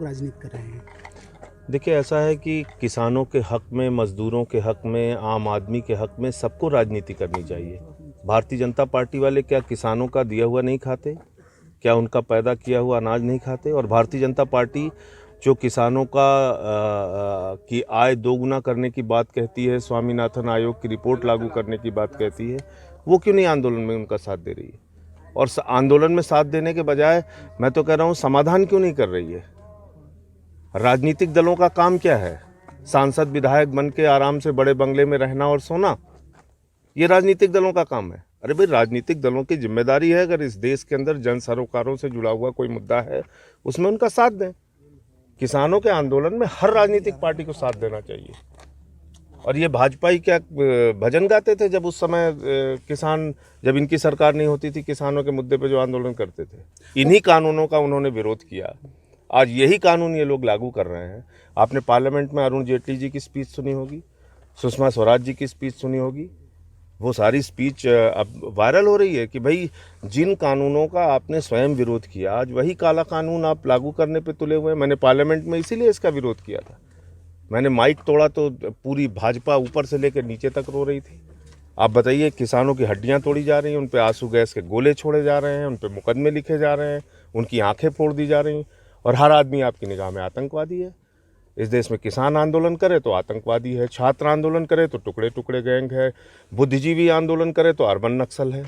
लोग राजनीति कर रहे हैं। देखिए, ऐसा है कि किसानों के हक में, मजदूरों के हक में, आम आदमी के हक में सबको राजनीति करनी चाहिए। भारतीय जनता पार्टी वाले क्या किसानों का दिया हुआ नहीं खाते? क्या उनका पैदा किया हुआ अनाज नहीं खाते? और भारतीय जनता पार्टी जो किसानों की आय दोगुना करने की बात कहती है, स्वामीनाथन आयोग की रिपोर्ट लागू करने की बात कहती है, वो क्यों नहीं आंदोलन में उनका साथ दे रही है? और आंदोलन में साथ देने के बजाय मैं तो कह रहा हूँ समाधान क्यों नहीं कर रही है? राजनीतिक दलों का काम क्या है? सांसद विधायक बन के आराम से बड़े बंगले में रहना और सोना, ये राजनीतिक दलों का काम है? अरे भाई, राजनीतिक दलों की जिम्मेदारी है, अगर इस देश के अंदर जन सरोकारों से जुड़ा हुआ कोई मुद्दा है उसमें उनका साथ दें। किसानों के आंदोलन में हर राजनीतिक पार्टी को साथ देना चाहिए। और ये भाजपा ही क्या भजन गाते थे जब उस समय किसान, जब इनकी सरकार नहीं होती थी, किसानों के मुद्दे पे जो आंदोलन करते थे, इन्हीं कानूनों का उन्होंने विरोध किया। आज यही कानून ये लोग लागू कर रहे हैं। आपने पार्लियामेंट में अरुण जेटली जी की स्पीच सुनी होगी, सुषमा स्वराज जी की स्पीच सुनी होगी। वो सारी स्पीच अब वायरल हो रही है कि भाई जिन कानूनों का आपने स्वयं विरोध किया, आज वही काला कानून आप लागू करने पे तुले हुए हैं। मैंने पार्लियामेंट में इसीलिए इसका विरोध किया था। मैंने माइक तोड़ा तो पूरी भाजपा ऊपर से लेकर नीचे तक रो रही थी। आप बताइए, किसानों की हड्डियां तोड़ी जा रही हैं, उन पे आंसू गैस के गोले छोड़े जा रहे हैं, उन पे मुकदमे लिखे जा रहे हैं, उनकी आंखें फोड़ दी जा रही हैं, और हर आदमी आपकी निगाह में आतंकवादी है। इस देश में किसान आंदोलन करे तो आतंकवादी है, छात्र आंदोलन करे तो टुकड़े टुकड़े गैंग है, बुद्धिजीवी आंदोलन करे तो अर्बन नक्सल है।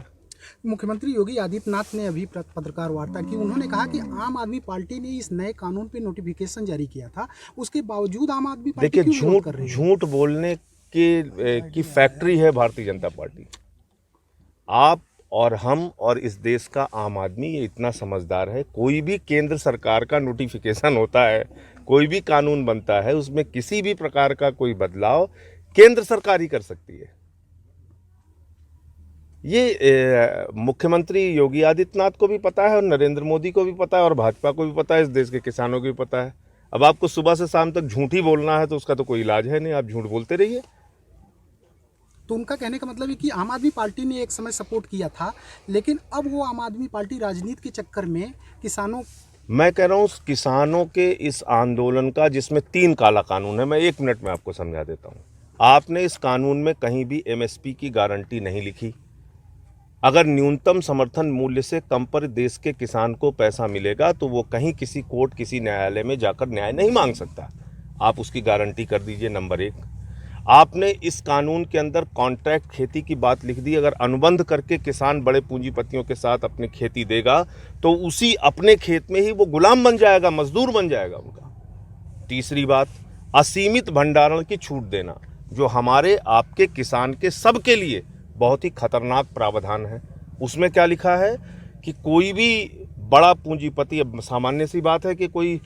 मुख्यमंत्री योगी आदित्यनाथ ने अभी पत्रकार वार्ता की। उन्होंने कहा कि आम आदमी पार्टी ने इस नए कानून पे नोटिफिकेशन जारी किया था, उसके बावजूद आम आदमी पार्टी देखिए, क्यों विरोध कर रही है? झूठ बोलने की फैक्ट्री है भारतीय जनता पार्टी। आप और हम और इस देश का आम आदमी ये इतना समझदार है, कोई भी केंद्र सरकार का नोटिफिकेशन होता है, कोई भी कानून बनता है, उसमें किसी भी प्रकार का कोई बदलाव केंद्र सरकार ही कर सकती है। ये मुख्यमंत्री योगी आदित्यनाथ को भी पता है, और नरेंद्र मोदी को भी पता है, और भाजपा को भी पता है, इस देश के किसानों को भी पता है। अब आपको सुबह से शाम तक झूठ ही बोलना है तो उसका तो कोई इलाज है नहीं, आप झूठ बोलते रहिए। तो उनका कहने का मतलब है कि आम आदमी पार्टी ने एक समय सपोर्ट किया था, लेकिन अब वो आम आदमी पार्टी राजनीति के चक्कर में किसानों, मैं कह रहा हूँ किसानों के इस आंदोलन का, जिसमें 3 काला कानून है, मैं 1 मिनट में आपको समझा देता हूँ। आपने इस कानून में कहीं भी एमएसपी की गारंटी नहीं लिखी। अगर न्यूनतम समर्थन मूल्य से कम पर देश के किसान को पैसा मिलेगा तो वो कहीं किसी कोर्ट, किसी न्यायालय में जाकर न्याय नहीं मांग सकता। आप उसकी गारंटी कर दीजिए। नंबर 1, आपने इस कानून के अंदर कॉन्ट्रैक्ट खेती की बात लिख दी। अगर अनुबंध करके किसान बड़े पूंजीपतियों के साथ अपनी खेती देगा तो उसी अपने खेत में ही वो गुलाम बन जाएगा, मजदूर बन जाएगा उनका। तीसरी बात, असीमित भंडारण की छूट देना, जो हमारे आपके किसान के सबके लिए बहुत ही खतरनाक प्रावधान है। उसमें क्या लिखा है कि कोई भी बड़ा पूंजीपति, अब सामान्य सी बात है कि कोई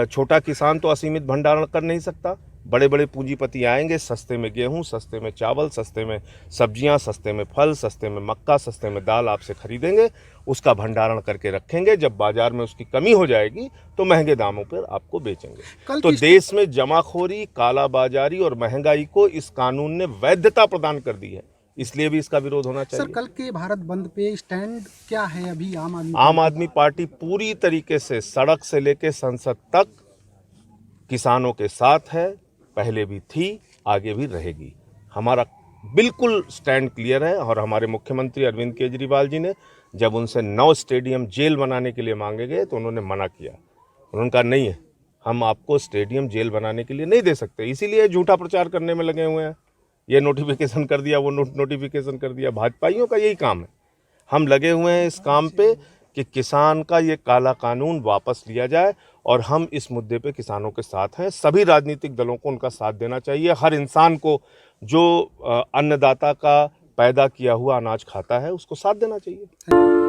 छोटा किसान तो असीमित भंडारण कर नहीं सकता। बड़े बड़े पूंजीपति आएंगे, सस्ते में गेहूं, सस्ते में चावल, सस्ते में सब्जियां, सस्ते में फल, सस्ते में मक्का, सस्ते में दाल आपसे खरीदेंगे, उसका भंडारण करके रखेंगे। जब बाजार में उसकी कमी हो जाएगी तो महंगे दामों पर आपको बेचेंगे। तो देश में जमाखोरी, कालाबाजारी और महंगाई को इस कानून ने वैधता प्रदान कर दी है, इसलिए भी इसका विरोध होना चाहिए। सर, कल के भारत बंद पे स्टैंड क्या है अभी आम आदमी पार्टी पूरी तरीके से सड़क से लेकर संसद तक किसानों के साथ है, पहले भी थी, आगे भी रहेगी। हमारा बिल्कुल स्टैंड क्लियर है। और हमारे मुख्यमंत्री अरविंद केजरीवाल जी ने जब उनसे 9 स्टेडियम जेल बनाने के लिए मांगे गए तो उन्होंने मना किया। उन्होंने कहा नहीं है, हम आपको स्टेडियम जेल बनाने के लिए नहीं दे सकते, इसीलिए झूठा प्रचार करने में लगे हुए हैं। ये नोटिफिकेशन कर दिया, वो नोटिफिकेशन कर दिया। भाजपाइयों का यही काम है। हम लगे हुए हैं इस काम पे कि किसान का ये काला कानून वापस लिया जाए, और हम इस मुद्दे पे किसानों के साथ हैं। सभी राजनीतिक दलों को उनका साथ देना चाहिए। हर इंसान को जो अन्नदाता का पैदा किया हुआ अनाज खाता है उसको साथ देना चाहिए।